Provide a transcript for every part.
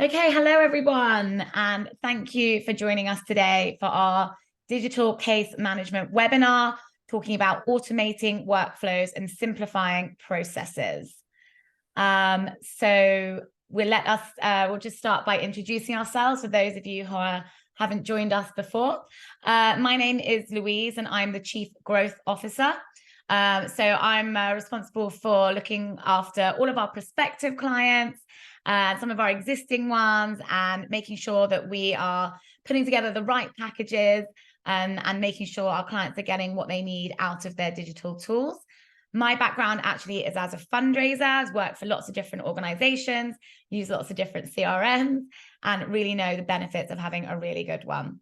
Okay, hello everyone, and thank you for joining us today for our digital case management webinar, talking about automating workflows and simplifying processes. So we'll just start by introducing ourselves for those of you who haven't joined us before. My name is Louise, and I'm the Chief Growth Officer. So I'm responsible for looking after all of our prospective clients, some of our existing ones, and making sure that we are putting together the right packages and making sure our clients are getting what they need out of their digital tools. My background actually is as a fundraiser. I've worked for lots of different organizations, used lots of different CRMs, and really know the benefits of having a really good one.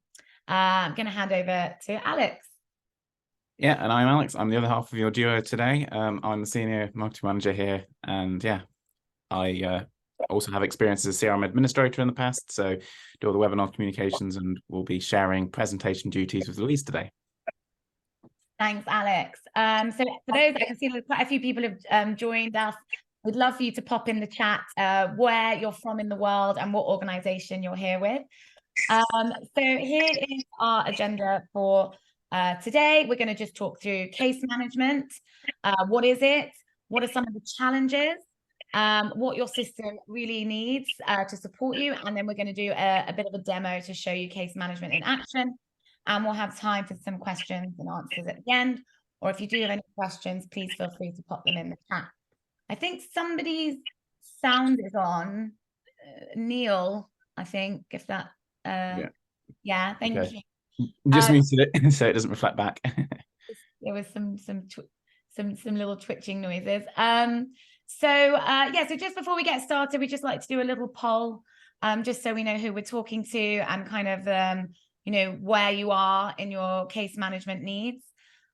I'm going to hand over to Alex. Yeah, and I'm Alex. I'm the other half of your duo today. I'm the senior marketing manager here, and yeah, I also have experience as a CRM administrator in the past, so do all the webinar communications, and we'll be sharing presentation duties with Louise today. Thanks, Alex. So for those, I can see that quite a few people have joined us. We'd love for you to pop in the chat where you're from in the world and what organization you're here with. So here is our agenda for today. We're going to just talk through case management. What is it? What are some of the challenges? What your system really needs to support you. And then we're going to do a bit of a demo to show you case management in action. And we'll have time for some questions and answers at the end. Or if you do have any questions, please feel free to pop them in the chat. I think somebody's sound is on. Neil, I think, if that... yeah, thank you. Just muted it so it doesn't reflect back. There was some little twitching noises. So just before we get started, we just like to do a little poll, just so we know who we're talking to and kind of where you are in your case management needs.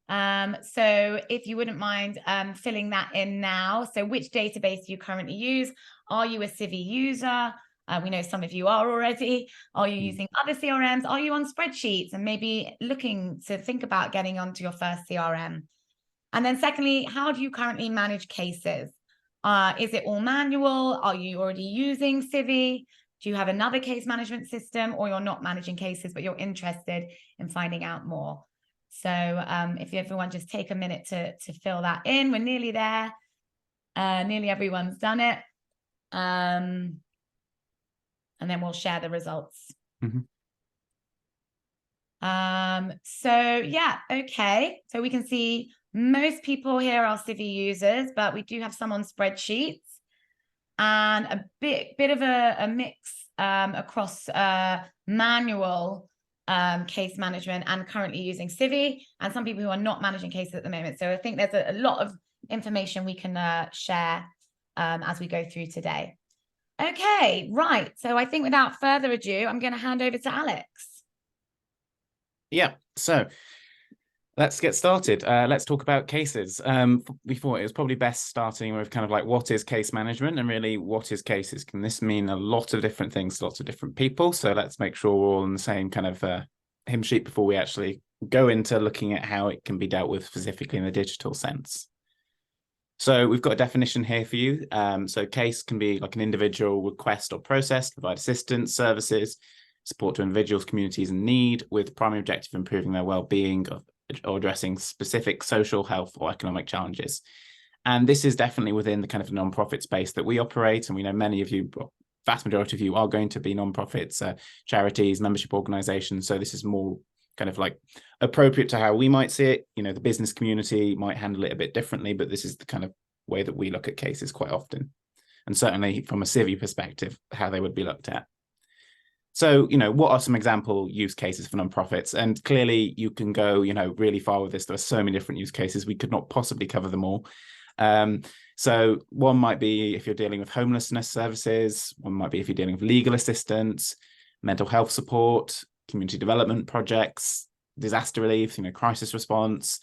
So if you wouldn't mind filling that in now. So which database do you currently use? Are you a Civi user? We know some of you are already. Are you using other CRMs? Are you on spreadsheets and maybe looking to think about getting onto your first CRM? And then secondly, how do you currently manage cases? Is it all manual? Are you already using Civi? Do you have another case management system, or you're not managing cases, but you're interested in finding out more? So if everyone just take a minute to fill that in. We're nearly there. Nearly everyone's done it. And then we'll share the results. So yeah, okay. So we can see most people here are Civi users, but we do have some on spreadsheets and a bit of a mix across manual case management and currently using Civi, and some people who are not managing cases at the moment. So I think there's a lot of information we can share as we go through today. Okay, right. So I think without further ado, I'm going to hand over to Alex. Yeah, so let's get started. Let's talk about cases. We thought it was probably best starting with kind of like, what is case management, and really what is cases? Can this mean a lot of different things to lots of different people? So let's make sure we're all on the same kind of hymn sheet before we actually go into looking at how it can be dealt with specifically in the digital sense. So we've got a definition here for you. So case can be like an individual request or process to provide assistance, services, support to individuals, communities in need, with primary objective improving their well-being or addressing specific social, health, or economic challenges. And this is definitely within the kind of non-profit space that we operate. And we know many of you, vast majority of you, are going to be non-profits, charities, membership organizations. So this is more kind of like appropriate to how we might see it. You know, the business community might handle it a bit differently, but this is the kind of way that we look at cases quite often. And certainly from a Civi perspective, how they would be looked at. So, what are some example use cases for nonprofits? And clearly you can go, really far with this. There are so many different use cases. We could not possibly cover them all. So one might be if you're dealing with homelessness services. One might be if you're dealing with legal assistance, mental health support, community development projects, disaster relief, crisis response,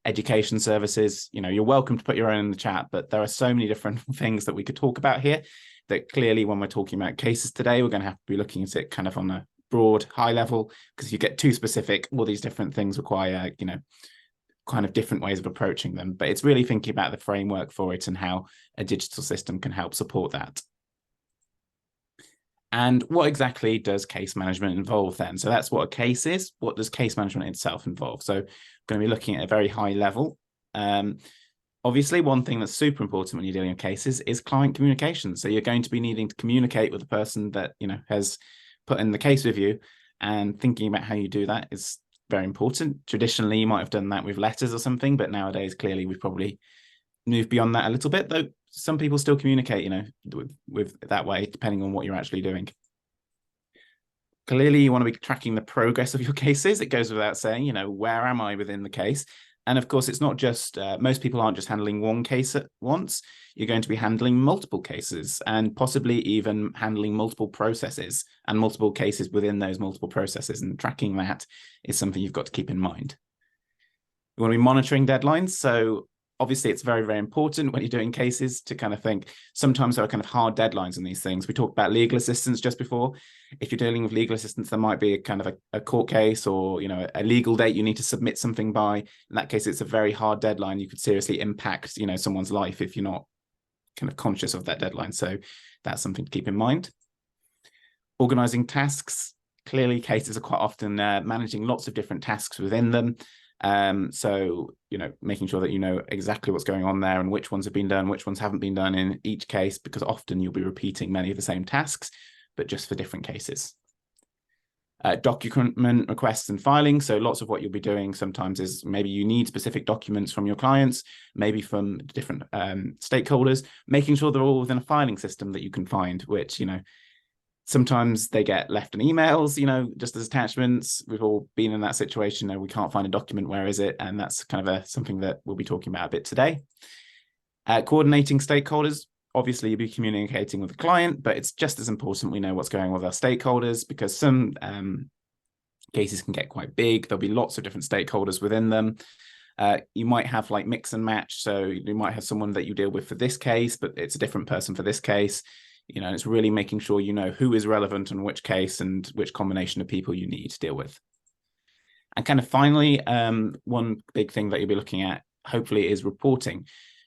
education services. You're welcome to put your own in the chat, but there are so many different things that we could talk about here that clearly when we're talking about cases today, we're going to have to be looking at it kind of on a broad, high level, because if you get too specific, all these different things require, kind of different ways of approaching them. But it's really thinking about the framework for it and how a digital system can help support that. And what exactly does case management involve then? So that's what a case is. What does case management itself involve? So I'm going to be looking at a very high level. Obviously, one thing that's super important when you're dealing with cases is client communication. So you're going to be needing to communicate with the person that, you know, has put in the case with you, and thinking about how you do that is very important. Traditionally, you might have done that with letters or something, but nowadays, clearly, we've probably moved beyond that a little bit, though some people still communicate, you know, with that way, depending on what you're actually doing. Clearly, you want to be tracking the progress of your cases. It goes without saying, you know, where am I within the case? And of course, it's not just, most people aren't just handling one case at once. You're going to be handling multiple cases, and possibly even handling multiple processes and multiple cases within those multiple processes. And tracking that is something you've got to keep in mind. You want to be monitoring deadlines. So obviously, it's very, very important when you're doing cases to kind of think, sometimes there are kind of hard deadlines in these things. We talked about legal assistance just before. If you're dealing with legal assistance, there might be a kind of a court case, or, you know, a legal date you need to submit something by. In that case, it's a very hard deadline. You could seriously impact, you know, someone's life if you're not kind of conscious of that deadline. So that's something to keep in mind. Organizing tasks. Clearly, cases are quite often managing lots of different tasks within them. So, you know, making sure that you know exactly what's going on there and which ones have been done, which ones haven't been done in each case, because often you'll be repeating many of the same tasks, but just for different cases. Document requests and filing. So lots of what you'll be doing sometimes is maybe you need specific documents from your clients, maybe from different stakeholders, making sure they're all within a filing system that you can find, which, you know, sometimes they get left in emails, you know, just as attachments. We've all been in that situation where we can't find a document, where is it? And that's kind of something that we'll be talking about a bit today. Coordinating stakeholders. Obviously, you'll be communicating with the client, but it's just as important we know what's going on with our stakeholders, because some cases can get quite big. There'll be lots of different stakeholders within them. You might have like mix and match. So you might have someone that you deal with for this case, but it's a different person for this case. You know, it's really making sure you know who is relevant in which case and which combination of people you need to deal with. And kind of finally, one big thing that you'll be looking at, hopefully, is reporting.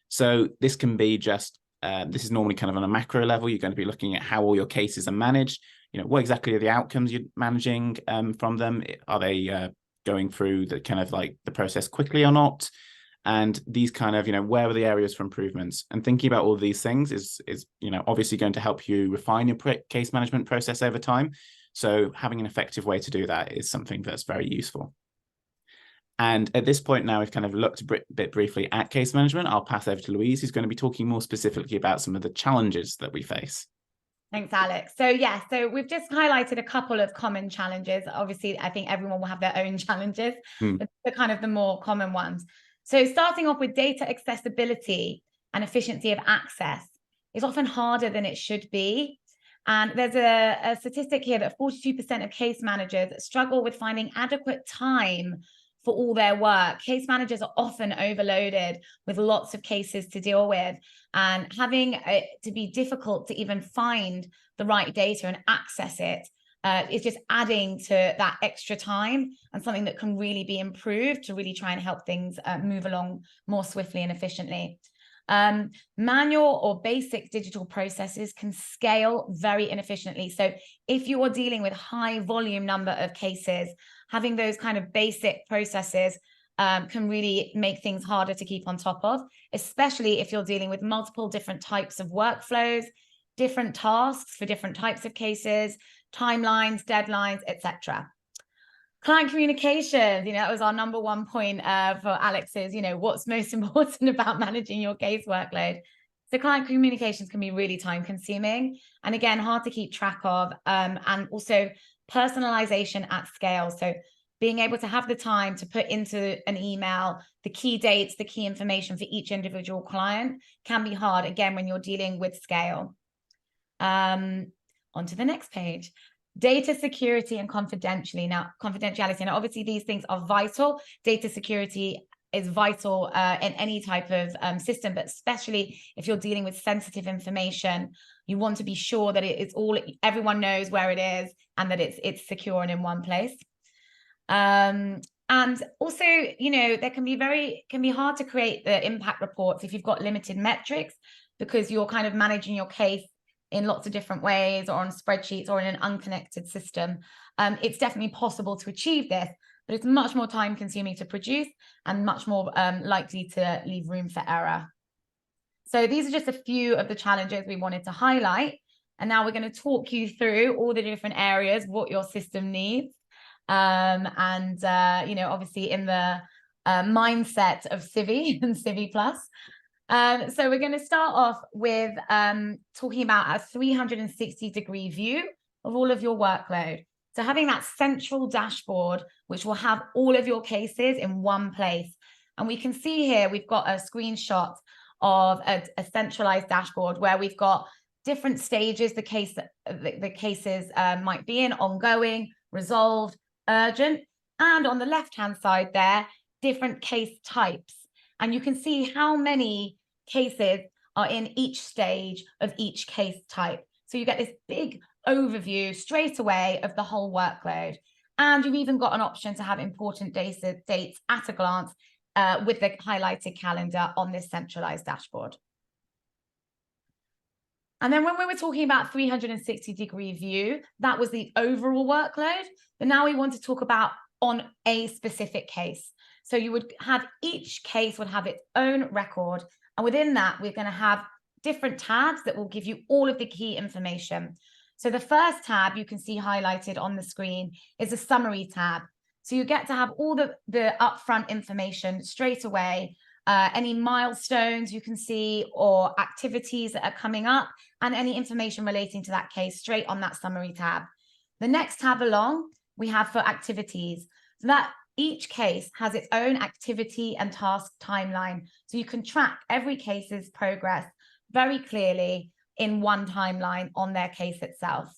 So this can be just, this is normally kind of on a macro level. You're going to be looking at how all your cases are managed. You know, what exactly are the outcomes you're managing from them? Are they going through the kind of like the process quickly or not? And these kind of, you know, where are the areas for improvements? And thinking about all of these things is, you know, obviously going to help you refine your case management process over time. So having an effective way to do that is something that's very useful. And at this point now, we've kind of looked a bit briefly at case management. I'll pass over to Louise, who's going to be talking more specifically about some of the challenges that we face. Thanks, Alex. So yeah, so we've just highlighted a couple of common challenges. Obviously, I think everyone will have their own challenges, but they're kind of the more common ones. So starting off with data accessibility and efficiency of access is often harder than it should be. And there's a statistic here that 42% of case managers struggle with finding adequate time for all their work. Case managers are often overloaded with lots of cases to deal with, and having it to be difficult to even find the right data and access it is just adding to that extra time, and something that can really be improved to really try and help things move along more swiftly and efficiently. Manual or basic digital processes can scale very inefficiently. So if you are dealing with high volume number of cases, having those kind of basic processes can really make things harder to keep on top of, especially if you're dealing with multiple different types of workflows, different tasks for different types of cases, timelines, deadlines, etc. Client communications, you know, that was our number one point for Alex's, you know, what's most important about managing your case workload. So client communications can be really time consuming, and again, hard to keep track of, and also personalization at scale. So being able to have the time to put into an email the key dates, the key information for each individual client can be hard, again, when you're dealing with scale. On to the next page. Data security and confidentiality. Now, obviously these things are vital. Data security is vital in any type of system, but especially if you're dealing with sensitive information, you want to be sure that it is everyone knows where it is, and that it's secure and in one place. And also, you know, there can be hard to create the impact reports if you've got limited metrics, because you're kind of managing your case in lots of different ways, or on spreadsheets, or in an unconnected system, it's definitely possible to achieve this, but it's much more time consuming to produce and much more likely to leave room for error. So these are just a few of the challenges we wanted to highlight. And now we're going to talk you through all the different areas, what your system needs. Obviously in the mindset of Civi and CiviPlus. So we're going to start off with talking about a 360-degree view of all of your workload. So having that central dashboard, which will have all of your cases in one place. And we can see here, we've got a screenshot of a centralized dashboard where we've got different stages the cases might be in: ongoing, resolved, urgent, and on the left-hand side there, different case types. And you can see how many cases are in each stage of each case type. So you get this big overview straight away of the whole workload. And you've even got an option to have important dates at a glance with the highlighted calendar on this centralized dashboard. And then when we were talking about 360-degree view, that was the overall workload. But now we want to talk about on a specific case. So you would have, each case would have its own record. And within that, we're going to have different tabs that will give you all of the key information. So the first tab you can see highlighted on the screen is a summary tab. So you get to have all the upfront information straight away, any milestones you can see or activities that are coming up, and any information relating to that case straight on that summary tab. The next tab along we have for activities. So that each case has its own activity and task timeline. So you can track every case's progress very clearly in one timeline on their case itself.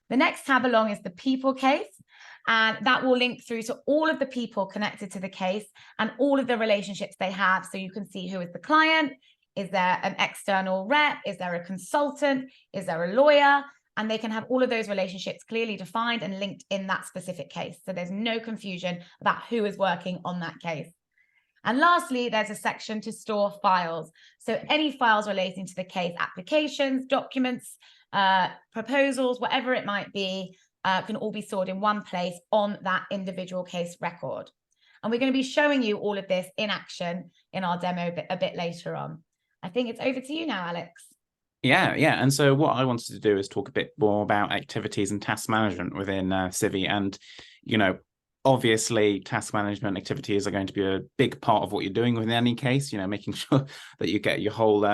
The next tab along is the people case, and that will link through to all of the people connected to the case and all of the relationships they have. So you can see who is the client, is there an external rep, is there a consultant, is there a lawyer, and they can have all of those relationships clearly defined and linked in that specific case. So there's no confusion about who is working on that case. And lastly, there's a section to store files. So any files relating to the case, applications, documents, proposals, whatever it might be, can all be stored in one place on that individual case record. And we're going to be showing you all of this in action in our demo a bit later on. I think it's over to you now, Alex. Yeah. And so what I wanted to do is talk a bit more about activities and task management within Civi. And, obviously, task management activities are going to be a big part of what you're doing within any case, making sure that you get your whole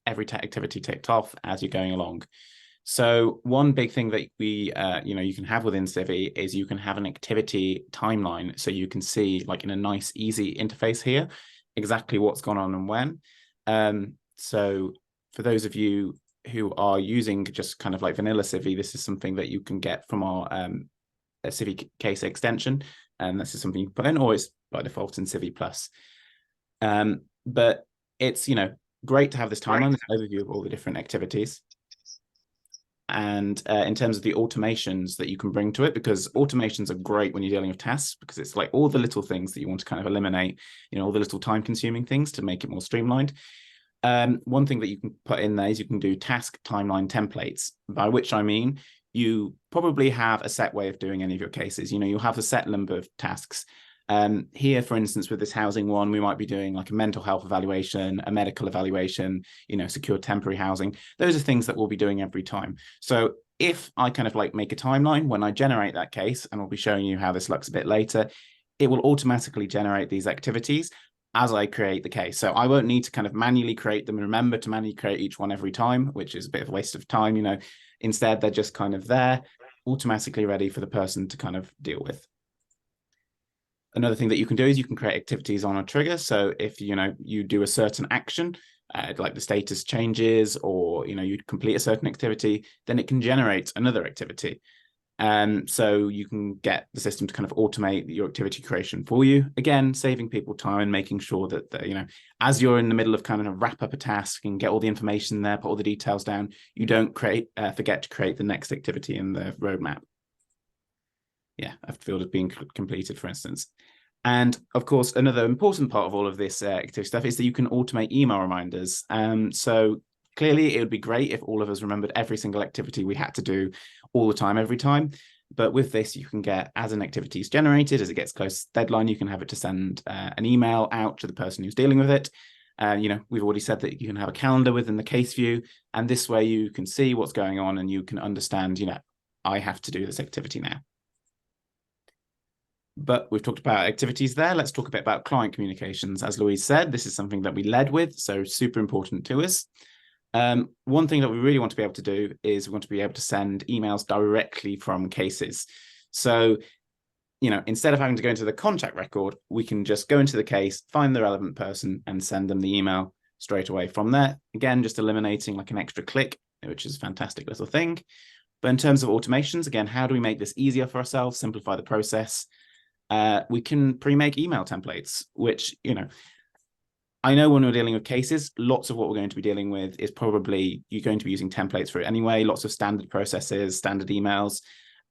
every activity ticked off as you're going along. So one big thing that we, you can have within Civi is you can have an activity timeline. So you can see, like, in a nice, easy interface here, exactly what's gone on and when. So for those of you who are using just kind of like vanilla Civi, this is something that you can get from our Civi case extension. And this is something you can put in, or it's by default in CiviPlus. But it's, great to have this timeline, this overview of all the different activities. And in terms of the automations that you can bring to it, because automations are great when you're dealing with tasks, because it's like all the little things that you want to kind of eliminate, all the little time consuming things to make it more streamlined. One thing that you can put in there is you can do task timeline templates, by which I mean you probably have a set way of doing any of your cases. You'll have a set number of tasks. Here, for instance, with this housing one, we might be doing like a mental health evaluation, a medical evaluation, secure temporary housing. Those are things that we'll be doing every time. So if I kind of like make a timeline when I generate that case, and I'll be showing you how this looks a bit later, it will automatically generate these activities as I create the case. So I won't need to kind of manually create them and remember to manually create each one every time, which is a bit of a waste of time. Instead, they're just kind of there, automatically ready for the person to kind of deal with. Another thing that you can do is you can create activities on a trigger. So if, you do a certain action, like the status changes, or, you complete a certain activity, then it can generate another activity. So you can get the system to kind of automate your activity creation for you, again, saving people time and making sure that, as you're in the middle of kind of wrap up a task and get all the information there, put all the details down, you don't forget to create the next activity in the roadmap. Yeah, after field is being completed, for instance. And of course, another important part of all of this activity stuff is that you can automate email reminders. So Clearly, it would be great if all of us remembered every single activity we had to do all the time, every time. But with this, you can get, as an activity is generated, as it gets close to deadline, you can have it to send an email out to the person who's dealing with it. We've already said that you can have a calendar within the case view, and this way you can see what's going on and you can understand, I have to do this activity now. But we've talked about activities there. Let's talk a bit about client communications. As Louise said, this is something that we led with, so super important to us. One thing that we really want to be able to do is we want to be able to send emails directly from cases. So, instead of having to go into the contact record, we can just go into the case, find the relevant person and send them the email straight away from there. Again, just eliminating like an extra click, which is a fantastic little thing. But in terms of automations, again, how do we make this easier for ourselves, simplify the process? We can pre-make email templates, which, I know when we're dealing with cases, lots of what we're going to be dealing with is probably you're going to be using templates for it anyway, lots of standard processes, standard emails,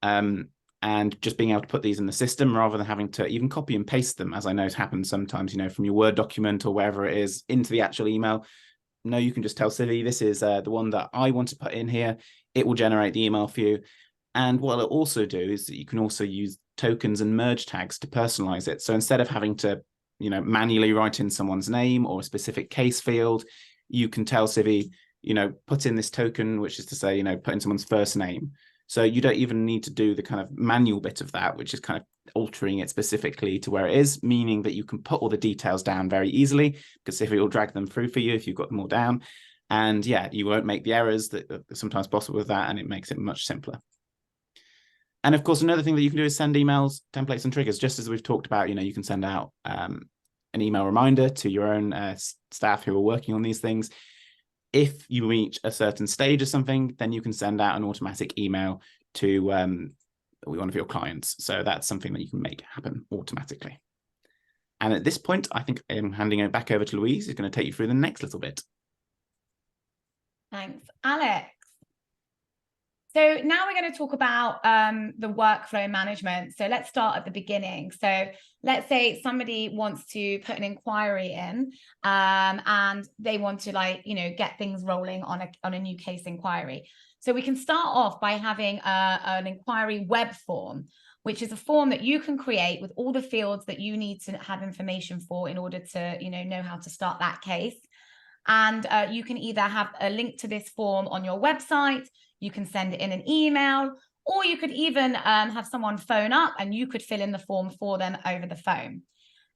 and just being able to put these in the system rather than having to even copy and paste them, as I know happens sometimes, from your Word document or wherever it is into the actual email. No, you can just tell Civi, this is the one that I want to put in here. It will generate the email for you. And what it'll also do is that you can also use tokens and merge tags to personalize it. So instead of having to, manually write in someone's name or a specific case field, you can tell Civi, put in this token, which is to say, put in someone's first name. So you don't even need to do the kind of manual bit of that, which is kind of altering it specifically to where it is, meaning that you can put all the details down very easily because Civi will drag them through for you if you've got them all down. And yeah, you won't make the errors that are sometimes possible with that, and it makes it much simpler. And of course, another thing that you can do is send emails, templates, and triggers. Just as we've talked about, you can send out an email reminder to your own staff who are working on these things. If you reach a certain stage or something, then you can send out an automatic email to one of your clients. So that's something that you can make happen automatically. And at this point, I think I'm handing it back over to Louise, who's going to take you through the next little bit. Thanks, Alex. So now we're going to talk about the workflow management. So let's start at the beginning. So let's say somebody wants to put an inquiry in and they want to get things rolling on a new case inquiry. So we can start off by having an inquiry web form, which is a form that you can create with all the fields that you need to have information for in order to know how to start that case. And you can either have a link to this form on your website, you can send it in an email, or you could even have someone phone up and you could fill in the form for them over the phone.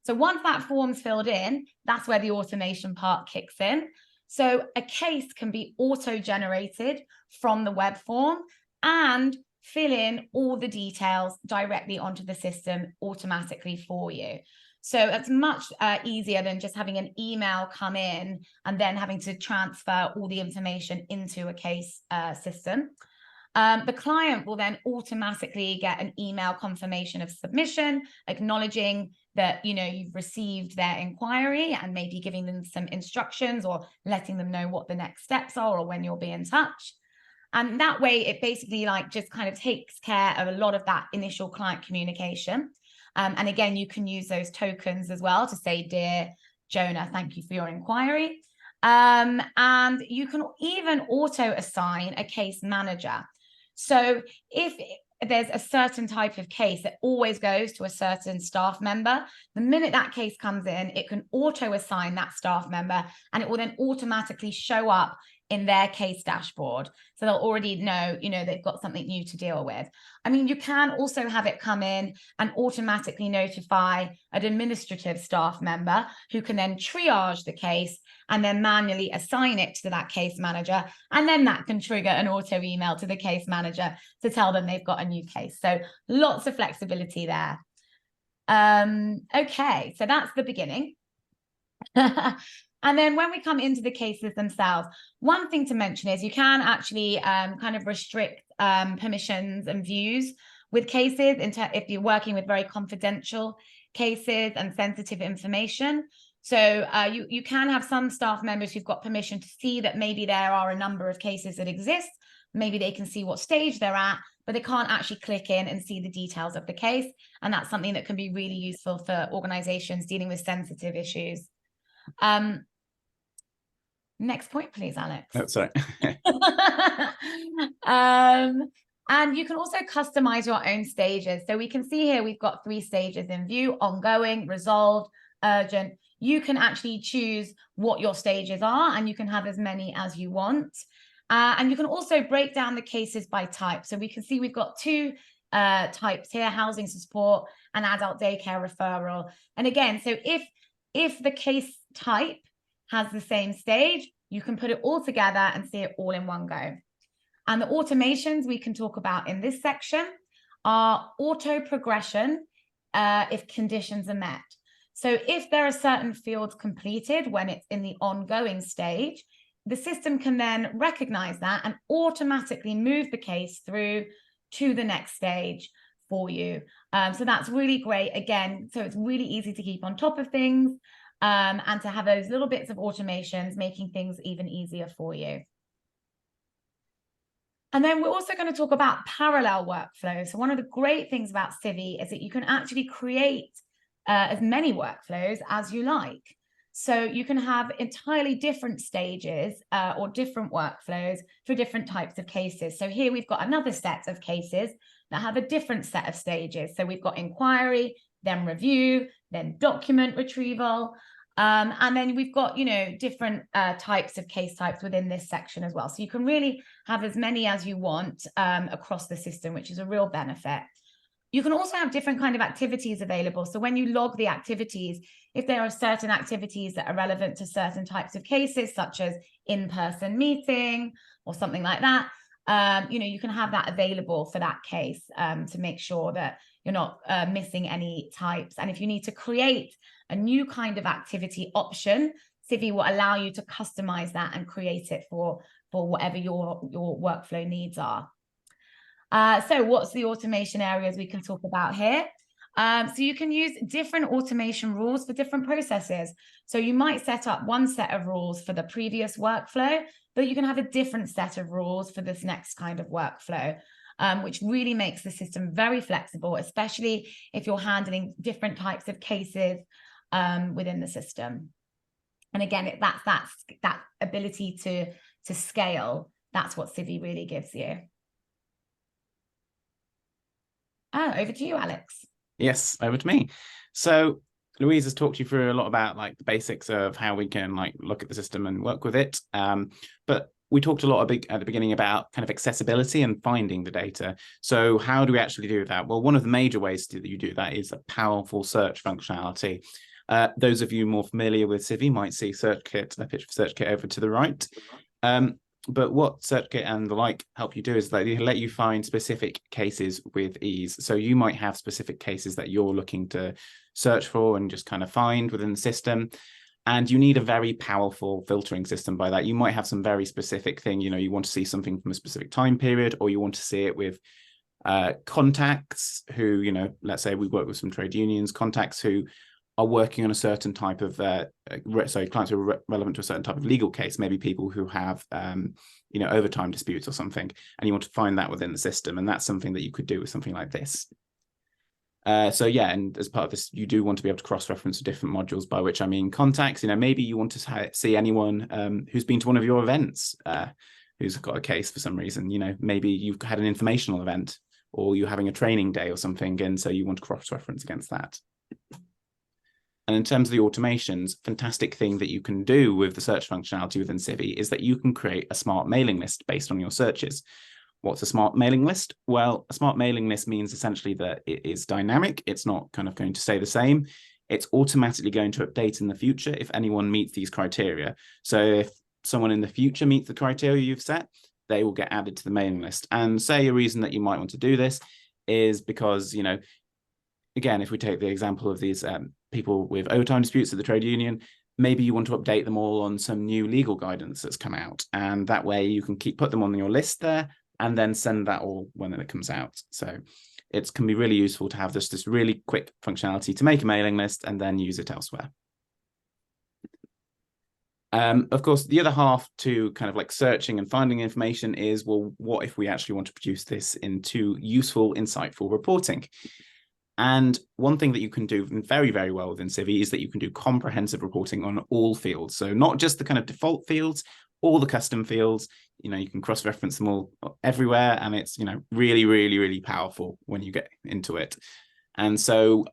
So once that form's filled in, that's where the automation part kicks in. So a case can be auto-generated from the web form and fill in all the details directly onto the system automatically for you. So it's much easier than just having an email come in and then having to transfer all the information into a case system. The client will then automatically get an email confirmation of submission, acknowledging that you've received their inquiry and maybe giving them some instructions or letting them know what the next steps are or when you'll be in touch. And that way it basically just kind of takes care of a lot of that initial client communication. And again, you can use those tokens as well to say, dear Jonah, thank you for your inquiry. And you can even auto assign a case manager. So if there's a certain type of case that always goes to a certain staff member, the minute that case comes in, it can auto assign that staff member and it will then automatically show up in their case dashboard. So they'll already know, they've got something new to deal with. I mean, you can also have it come in and automatically notify an administrative staff member who can then triage the case and then manually assign it to that case manager. And then that can trigger an auto email to the case manager to tell them they've got a new case. So lots of flexibility there. Okay, so that's the beginning. And then when we come into the cases themselves, one thing to mention is you can actually kind of restrict permissions and views with cases if you're working with very confidential cases and sensitive information. So you can have some staff members who've got permission to see that maybe there are a number of cases that exist. Maybe they can see what stage they're at, but they can't actually click in and see the details of the case. And that's something that can be really useful for organizations dealing with sensitive issues. Next point, please, Alex. Oh, sorry. And you can also customize your own stages. So we can see here we've got 3 stages in view: ongoing, resolved, urgent. You can actually choose what your stages are, and you can have as many as you want. And you can also break down the cases by type. So we can see we've got 2 types here: housing support and adult daycare referral. And again, so if the case type has the same stage, you can put it all together and see it all in one go. And the automations we can talk about in this section are auto progression if conditions are met. So if there are certain fields completed when it's in the ongoing stage, the system can then recognize that and automatically move the case through to the next stage for you. So that's really great. Again, so it's really easy to keep on top of things and to have those little bits of automations, making things even easier for you. And then we're also going to talk about parallel workflow. So one of the great things about Civi is that you can actually create as many workflows as you like. So you can have entirely different stages or different workflows for different types of cases. So here we've got another set of cases that have a different set of stages. So we've got inquiry, then review, then document retrieval. And then we've got, you know, different types of case types within this section as well. So you can really have as many as you want across the system, which is a real benefit. You can also have different kind of activities available. So when you log the activities, if there are certain activities that are relevant to certain types of cases, such as in-person meeting or something like that, you know, you can have that available for that case to make sure that you're not missing any types. And if you need to create a new kind of activity option, Civi will allow you to customize that and create it for whatever your workflow needs are. So what's the automation areas we can talk about here? So you can use different automation rules for different processes. So you might set up one set of rules for the previous workflow, but you can have a different set of rules for this next kind of workflow, which really makes the system very flexible, especially if you're handling different types of cases within the system. And again, that ability to scale, that's what Civi really gives you. Oh, over to you, Alex. Yes, over to me. So Louise has talked you through a lot about like the basics of how we can like look at the system and work with it. But we talked a lot at the beginning about kind of accessibility and finding the data. So how do we actually do that? Well, one of the major ways that you do that is a powerful search functionality. Those of you more familiar with Civi might see SearchKit, a picture of SearchKit over to the right. But what SearchKit and the like help you do is that they let you find specific cases with ease. So you might have specific cases that you're looking to search for and just kind of find within the system. And you need a very powerful filtering system by that. You might have some very specific thing, you know, you want to see something from a specific time period, or you want to see it with contacts who, you know, let's say we work with some trade unions, contacts who are working on a certain type of, clients who are relevant to a certain type of legal case, maybe people who have, you know, overtime disputes or something, and you want to find that within the system. And that's something that you could do with something like this. So yeah, and as part of this, you do want to be able to cross-reference different modules, by which I mean contacts. You know, maybe you want to see anyone who's been to one of your events, who's got a case for some reason. You know, maybe you've had an informational event or you're having a training day or something, and so you want to cross-reference against that. And in terms of the automations, fantastic thing that you can do with the search functionality within Civi is that you can create a smart mailing list based on your searches. What's a smart mailing list? Well, a smart mailing list means essentially that it is dynamic. It's not kind of going to stay the same. It's automatically going to update in the future if anyone meets these criteria. So if someone in the future meets the criteria you've set, they will get added to the mailing list. And say a reason that you might want to do this is because, you know, again, if we take the example of these people with overtime disputes at the trade union, maybe you want to update them all on some new legal guidance that's come out. And that way you can put them on your list there and then send that all when it comes out. So it can be really useful to have this really quick functionality to make a mailing list and then use it elsewhere. Of course, the other half to kind of like searching and finding information is, well, what if we actually want to produce this into useful, insightful reporting? And one thing that you can do very, very well within Civi is that you can do comprehensive reporting on all fields. So not just the kind of default fields, all the custom fields, you can cross-reference them all everywhere. And it's, really, really, really powerful when you get into it. And so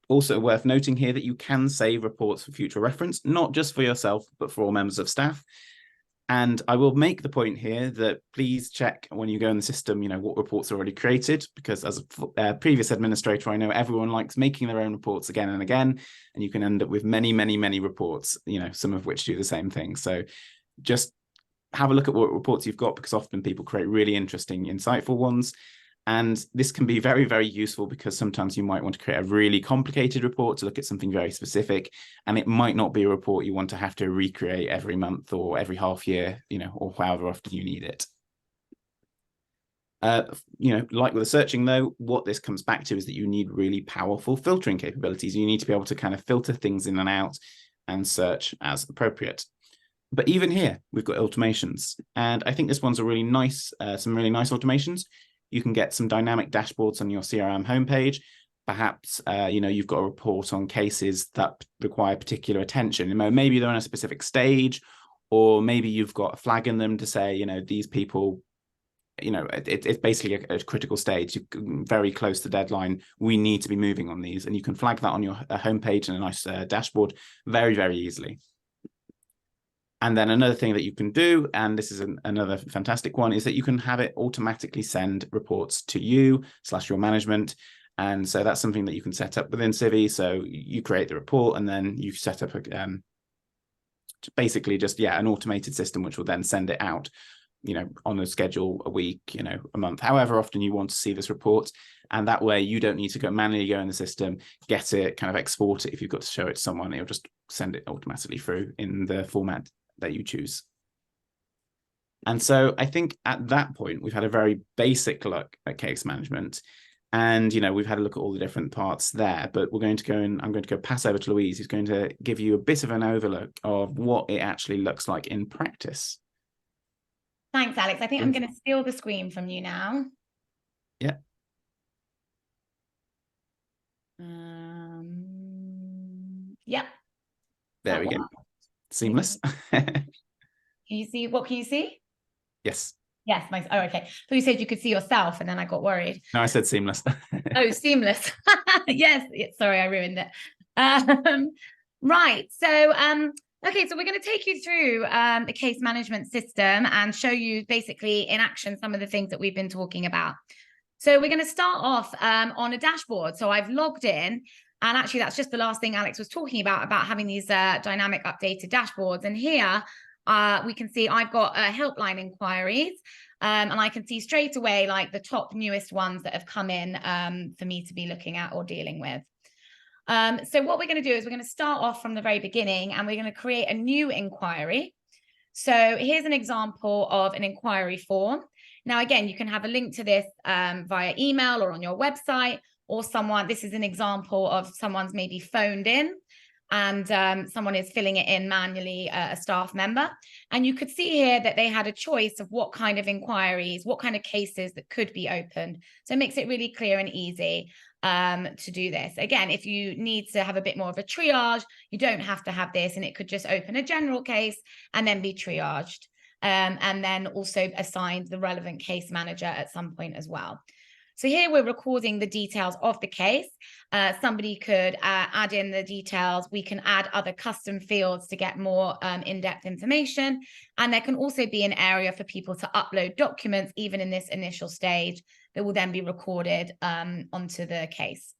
also worth noting here that you can save reports for future reference, not just for yourself, but for all members of staff. And I will make the point here that please check when you go in the system, what reports are already created, because as a previous administrator, I know everyone likes making their own reports again and again, and you can end up with many, many, many reports, some of which do the same thing. So just have a look at what reports you've got, because often people create really interesting, insightful ones. And this can be very, very useful because sometimes you might want to create a really complicated report to look at something very specific, and it might not be a report you want to have to recreate every month or every half year, or however often you need it. Like with the searching though, what this comes back to is that you need really powerful filtering capabilities. You need to be able to kind of filter things in and out and search as appropriate. But even here, we've got automations, and I think this one's a really nice, some really nice automations. You can get some dynamic dashboards on your CRM homepage. Perhaps, you've got a report on cases that require particular attention. Maybe they're on a specific stage, or maybe you've got a flag in them to say, these people, it's basically a critical stage, very close to deadline. We need to be moving on these. And you can flag that on your homepage in a nice dashboard very, very easily. And then another thing that you can do, and this is another fantastic one, is that you can have it automatically send reports to you / your management. And so that's something that you can set up within Civi. So you create the report, and then you set up basically just, an automated system, which will then send it out, on a schedule, a week, a month, however often you want to see this report. And that way you don't need to manually go in the system, get it, kind of export it. If you've got to show it to someone, it'll just send it automatically through in the format that you choose. And so I think at that point, we've had a very basic look at case management. And, we've had a look at all the different parts there, but we're going to go and I'm going to go pass over to Louise, who's going to give you a bit of an overlook of what it actually looks like in practice. Thanks, Alex. I think I'm going to steal the screen from you now. Yeah. Yep. There we go. Seamless. Can you see? What can you see? Yes. Yes. Nice. Oh, okay. So you said you could see yourself, and then I got worried. No, I said seamless. Oh, seamless. Yes. Sorry, I ruined it. Right. So, okay, so we're going to take you through the case management system and show you basically in action some of the things that we've been talking about. So we're going to start off on a dashboard. So I've logged in, and actually that's just the last thing Alex was talking about having these dynamic updated dashboards. And here we can see I've got helpline inquiries, and I can see straight away like the top newest ones that have come in for me to be looking at or dealing with. So what we're going to do is we're going to start off from the very beginning, and we're going to create a new inquiry. So here's an example of an inquiry form. Now, again, you can have a link to this via email or on your website, or this is an example of someone's maybe phoned in and someone is filling it in manually, a staff member. And you could see here that they had a choice of what kind of inquiries, what kind of cases that could be opened. So it makes it really clear and easy to do this. Again, if you need to have a bit more of a triage, you don't have to have this, and it could just open a general case and then be triaged. And then also assigned the relevant case manager at some point as well. So here we're recording the details of the case. Somebody could add in the details. We can add other custom fields to get more in-depth information. And there can also be an area for people to upload documents, even in this initial stage, that will then be recorded onto the case.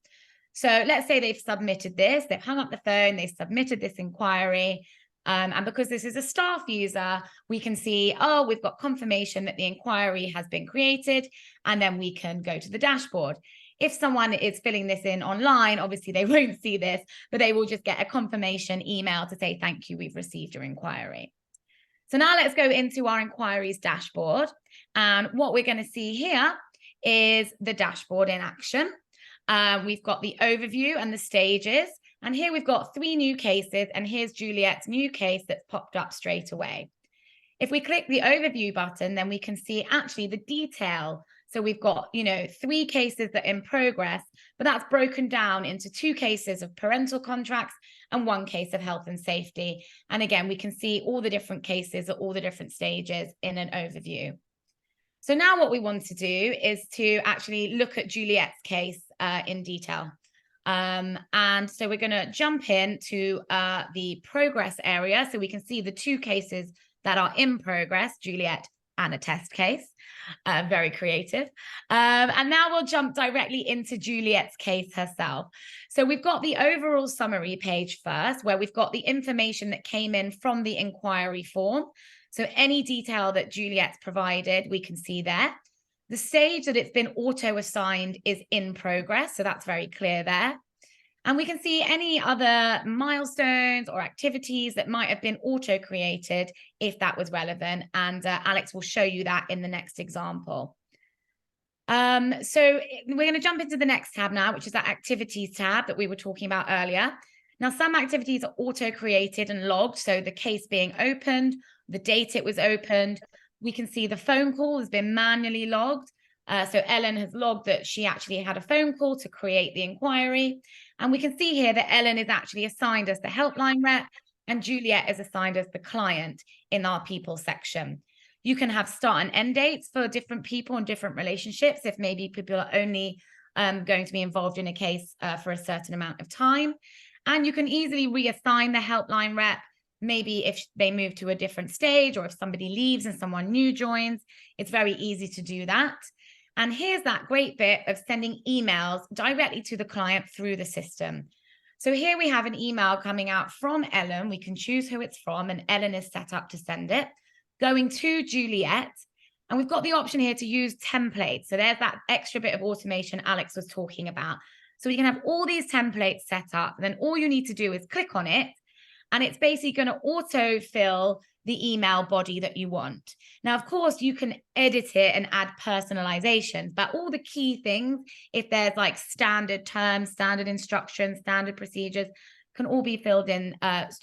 So let's say they've submitted this, they've hung up the phone, they've submitted this inquiry. And because this is a staff user, we can see, oh, we've got confirmation that the inquiry has been created, and then we can go to the dashboard. If someone is filling this in online, obviously they won't see this, but they will just get a confirmation email to say, thank you, we've received your inquiry. So now let's go into our inquiries dashboard. And what we're going to see here is the dashboard in action. We've got the overview and the stages. And here we've got 3 new cases, and here's Juliet's new case that's popped up straight away. If we click the overview button, then we can see actually the detail. So we've got, 3 cases that are in progress, but that's broken down into 2 cases of parental contracts and 1 case of health and safety. And again, we can see all the different cases at all the different stages in an overview. So now what we want to do is to actually look at Juliet's case in detail. And so we're going to jump into the progress area so we can see the 2 cases that are in progress, Juliet and a test case. Very creative. And now we'll jump directly into Juliet's case herself. So we've got the overall summary page first, where we've got the information that came in from the inquiry form. So any detail that Juliet's provided, we can see there. The stage that it's been auto-assigned is in progress, so that's very clear there. And we can see any other milestones or activities that might have been auto-created if that was relevant. And Alex will show you that in the next example. So we're going to jump into the next tab now, which is that activities tab that we were talking about earlier. Now, some activities are auto-created and logged. So the case being opened, the date it was opened. We can see the phone call has been manually logged. So Ellen has logged that she actually had a phone call to create the inquiry. And we can see here that Ellen is actually assigned as the helpline rep and Juliet is assigned as the client in our people section. You can have start and end dates for different people and different relationships if maybe people are only going to be involved in a case for a certain amount of time. And you can easily reassign the helpline rep, maybe if they move to a different stage or if somebody leaves and someone new joins. It's very easy to do that. And here's that great bit of sending emails directly to the client through the system. So here we have an email coming out from Ellen. We can choose who it's from, and Ellen is set up to send it, going to Juliet. And we've got the option here to use templates. So there's that extra bit of automation Alex was talking about. So you can have all these templates set up. And then all you need to do is click on it. And it's basically going to auto-fill the email body that you want. Now, of course, you can edit it and add personalization, but all the key things, if there's like standard terms, standard instructions, standard procedures, can all be filled in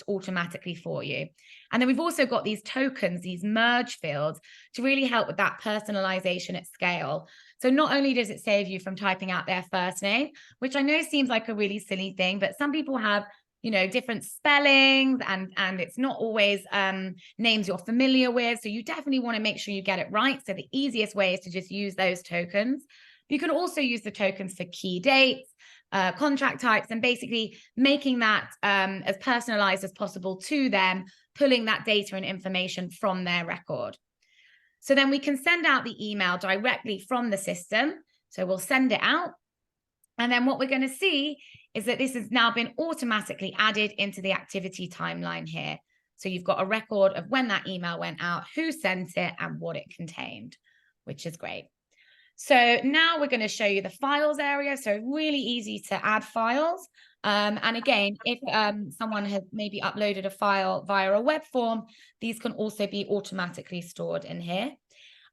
automatically for you. And then we've also got these tokens, these merge fields, to really help with that personalization at scale. So not only does it save you from typing out their first name, which I know seems like a really silly thing, but some people have different spellings and it's not always names you're familiar with. So you definitely want to make sure you get it right. So the easiest way is to just use those tokens. You can also use the tokens for key dates, contract types, and basically making that as personalized as possible to them, pulling that data and information from their record. So then we can send out the email directly from the system. So we'll send it out. And then what we're going to see is that this has now been automatically added into the activity timeline here. So you've got a record of when that email went out, who sent it, and what it contained, which is great. So now we're going to show you the files area. So really easy to add files. And again, if someone has maybe uploaded a file via a web form, these can also be automatically stored in here.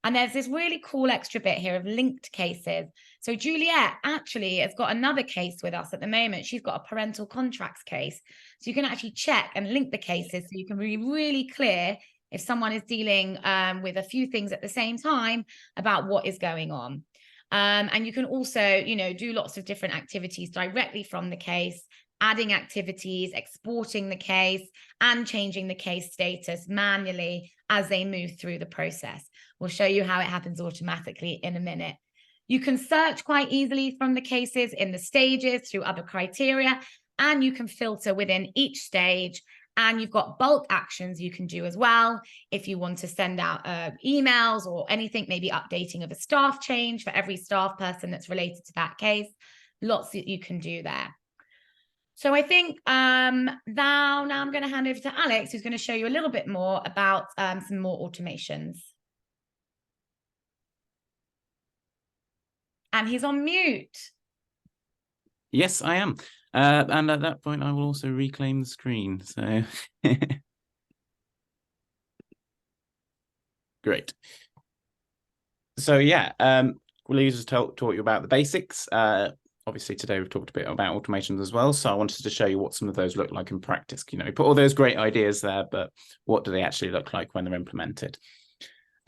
And there's this really cool extra bit here of linked cases. So Juliet actually has got another case with us at the moment. She's got a parental contracts case. So you can actually check and link the cases so you can be really clear if someone is dealing with a few things at the same time about what is going on. And you can also, do lots of different activities directly from the case, adding activities, exporting the case, and changing the case status manually as they move through the process. We'll show you how it happens automatically in a minute. You can search quite easily from the cases in the stages through other criteria, and you can filter within each stage. And you've got bulk actions you can do as well. If you want to send out emails or anything, maybe updating of a staff change for every staff person that's related to that case, lots that you can do there. So I think now I'm going to hand over to Alex, who's going to show you a little bit more about some more automations. And he's on mute. Yes, I am. And at that point, I will also reclaim the screen. So great. So yeah, we'll just taught you about the basics. Obviously, today we've talked a bit about automations as well. So I wanted to show you what some of those look like in practice. We put all those great ideas there, but what do they actually look like when they're implemented?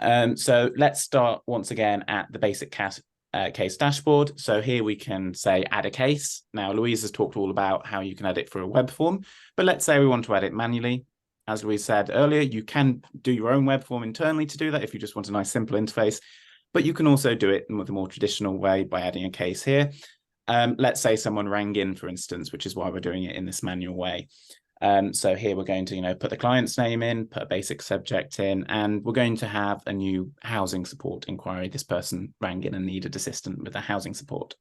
So let's start once again at the basic case dashboard. So here we can say add a case. Now, Louise has talked all about how you can add it for a web form, but let's say we want to add it manually. As Louise said earlier, you can do your own web form internally to do that if you just want a nice simple interface, but you can also do it in the more traditional way by adding a case here. Let's say someone rang in, for instance, which is why we're doing it in this manual way. So here we're going to, put the client's name in, put a basic subject in, and we're going to have a new housing support inquiry. This person rang in and needed assistance with the housing support.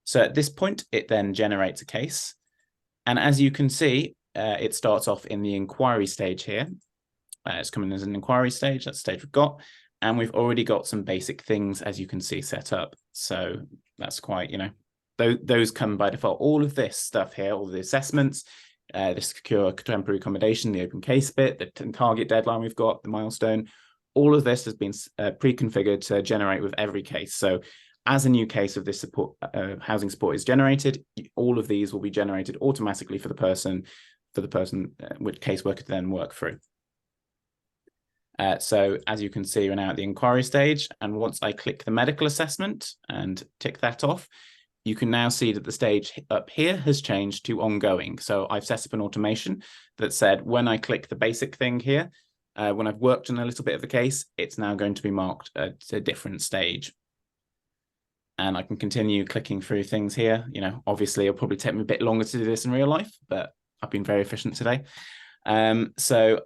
So at this point, it then generates a case. And as you can see, it starts off in the inquiry stage here. It's coming as an inquiry stage, that's the stage we've got. And we've already got some basic things, as you can see, set up. So that's quite, those come by default. All of this stuff here, all the assessments, the secure temporary accommodation, the open case bit, the target deadline we've got, the milestone, all of this has been pre-configured to generate with every case. So as a new case of this support, housing support is generated, all of these will be generated automatically for the person which caseworker to then work through. So as you can see, we're now at the inquiry stage. And once I click the medical assessment and tick that off, you can now see that the stage up here has changed to ongoing. So I've set up an automation that said, when I click the basic thing here, when I've worked on a little bit of the case, it's now going to be marked at a different stage. And I can continue clicking through things here. Obviously it'll probably take me a bit longer to do this in real life, but I've been very efficient today. So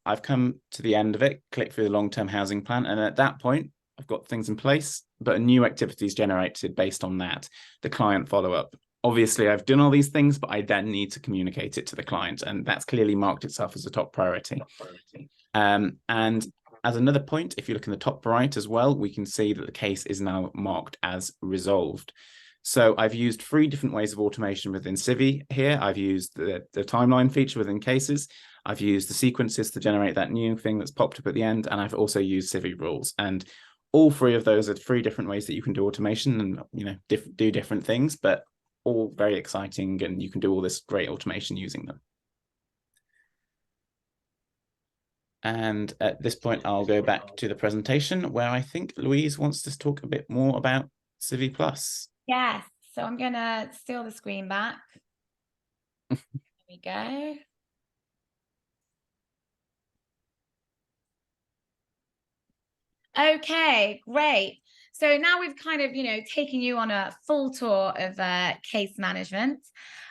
I've come to the end of it, click through the long-term housing plan. And at that point, I've got things in place, but a new activity is generated based on that, the client follow-up. Obviously, I've done all these things, but I then need to communicate it to the client. And that's clearly marked itself as a top priority. And as another point, if you look in the top right as well, we can see that the case is now marked as resolved. So I've used 3 different ways of automation within Civi here. I've used the timeline feature within cases. I've used the sequences to generate that new thing that's popped up at the end. And I've also used Civi rules. And all 3 of those are 3 different ways that you can do automation and, do different things, but all very exciting. And you can do all this great automation using them. And at this point, I'll go back to the presentation where I think Louise wants to talk a bit more about CiviPlus. Yes, so I'm going to steal the screen back. There we go. Okay, great. So now we've kind of, taken you on a full tour of case management.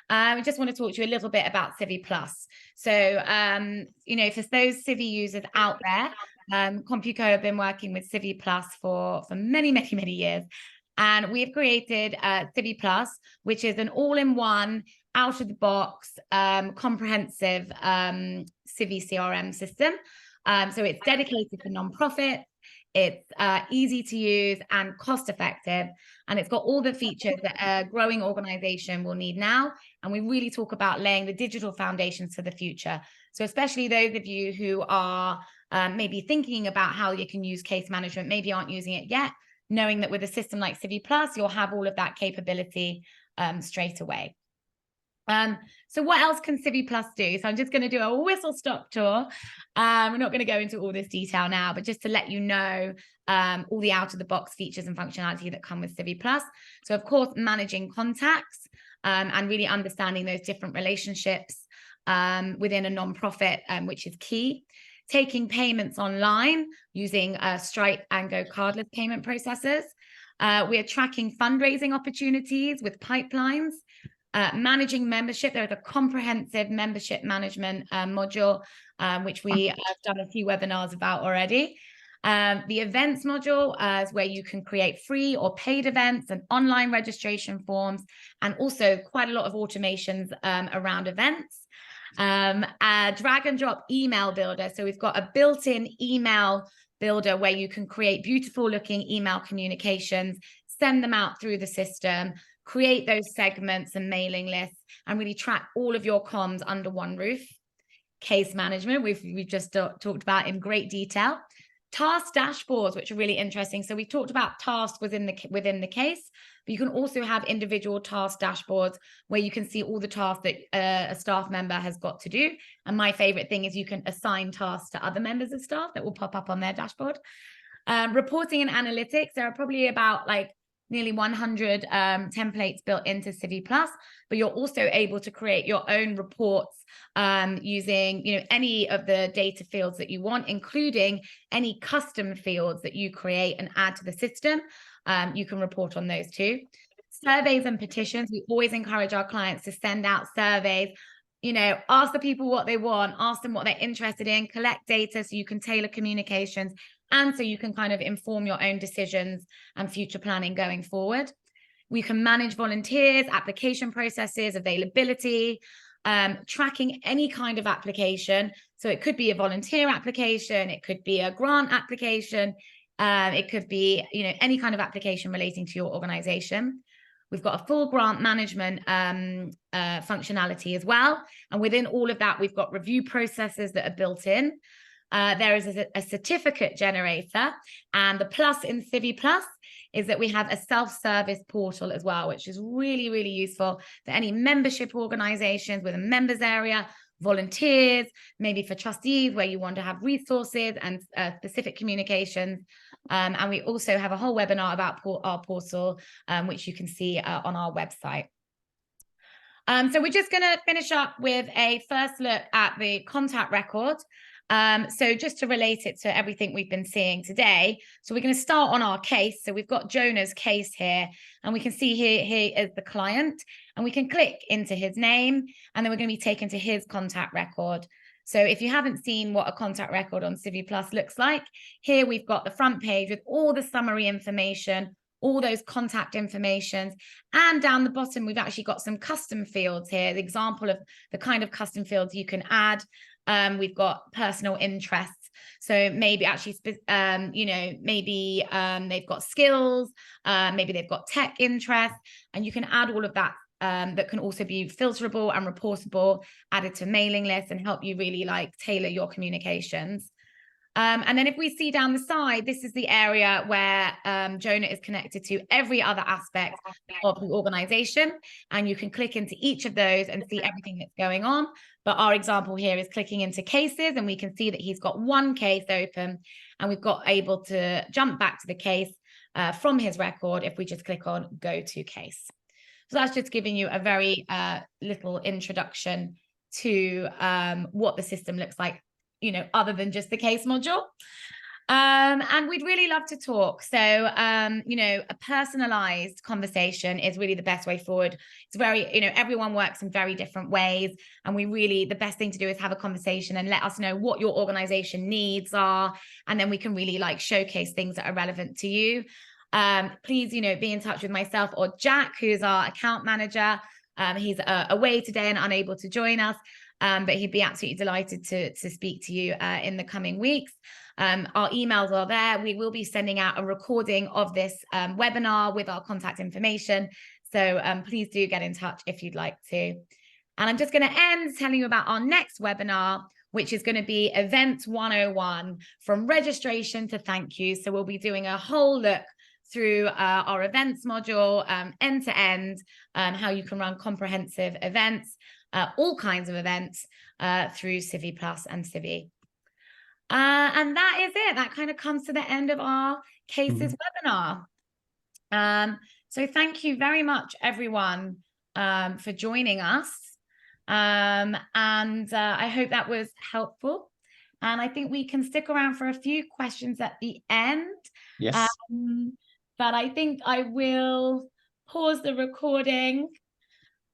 We just want to talk to you a little bit about CiviPlus. So, for those Civi users out there, CompuCo have been working with CiviPlus for many, many, many years. And we've created CiviPlus, which is an all-in-one, out-of-the-box, comprehensive Civi CRM system. So it's dedicated for nonprofit. It's easy to use and cost effective, and it's got all the features that a growing organization will need now. And we really talk about laying the digital foundations for the future. So especially those of you who are maybe thinking about how you can use case management, maybe aren't using it yet, knowing that with a system like CiviPlus, you'll have all of that capability straight away. So what else can CiviPlus do? So I'm just going to do a whistle-stop tour. We're not going to go into all this detail now, but just to let you know all the out-of-the-box features and functionality that come with CiviPlus. So of course, managing contacts and really understanding those different relationships within a nonprofit, which is key. Taking payments online using Stripe and Go cardless payment processors. We are tracking fundraising opportunities with pipelines. Managing membership. There is a comprehensive membership management module, which we have done a few webinars about already. The events module is where you can create free or paid events and online registration forms, and also quite a lot of automations around events. A drag and drop email builder. So we've got a built-in email builder where you can create beautiful looking email communications, send them out through the system, create those segments and mailing lists, and really track all of your comms under one roof. Case management, we've just talked about in great detail. task dashboards, which are really interesting. So we talked about tasks within the case, but you can also have individual task dashboards where you can see all the tasks that a staff member has got to do. And my favorite thing is you can assign tasks to other members of staff that will pop up on their dashboard. Reporting and analytics, there are probably about like nearly 100 templates built into CiviPlus, but you're also able to create your own reports using, you know, any of the data fields that you want, including any custom fields that you create and add to the system. You can report on those too. Surveys and petitions, we always encourage our clients to send out surveys. You know, ask the people what they want, ask them what they're interested in, collect data so you can tailor communications, and so you can kind of inform your own decisions and future planning going forward. We can manage volunteers, application processes, availability, tracking any kind of application. So it could be a volunteer application, it could be a grant application, it could be, you know, any kind of application relating to your organization. We've got a full grant management functionality as well. And within all of that, we've got review processes that are built in. There is a certificate generator, and the plus in CiviPlus is that we have a self-service portal as well, which is really, really useful for any membership organizations with a members area, volunteers, maybe for trustees where you want to have resources and specific communications. And we also have a whole webinar about our portal, which you can see on our website. So we're just going to finish up with a first look at the contact record. So just to relate it to everything we've been seeing today, so we're going to start on our case. So we've got Jonah's case here, and we can see here is the client, and we can click into his name, and then we're going to be taken to his contact record. So if you haven't seen what a contact record on CiviPlus looks like, here we've got the front page with all the summary information, all those contact informations, and down the bottom we've actually got some custom fields here, the example of the kind of custom fields you can add. We've got personal interests, so maybe actually you know, maybe they've got skills, maybe they've got tech interests, and you can add all of that. That can also be filterable and reportable, added to mailing lists, and help you really like tailor your communications. And then if we see down the side, this is the area where Jonah is connected to every other aspect of the organization. And you can click into each of those and see everything that's going on. But our example here is clicking into cases, and we can see that he's got one case open, and we've got able to jump back to the case from his record if we just click on go to case. So that's just giving you a very little introduction to what the system looks like, you know, other than just the case module. And we'd really love to talk. So, you know, a personalized conversation is really the best way forward. It's very, you know, everyone works in very different ways. And we really, the best thing to do is have a conversation and let us know what your organization needs are. And then we can really like showcase things that are relevant to you. Please, you know, be in touch with myself or Jack, who's our account manager. He's away today and unable to join us. But he'd be absolutely delighted to speak to you in the coming weeks. Our emails are there. We will be sending out a recording of this webinar with our contact information. So please do get in touch if you'd like to. And I'm just going to end telling you about our next webinar, which is going to be Event 101, from registration to thank you. So we'll be doing a whole look through our events module, end to end, how you can run comprehensive events, all kinds of events through CiviPlus and Civi. And that is it. That kind of comes to the end of our cases webinar. So thank you very much, everyone, for joining us. And I hope that was helpful. And I think we can stick around for a few questions at the end. Yes. But I think I will pause the recording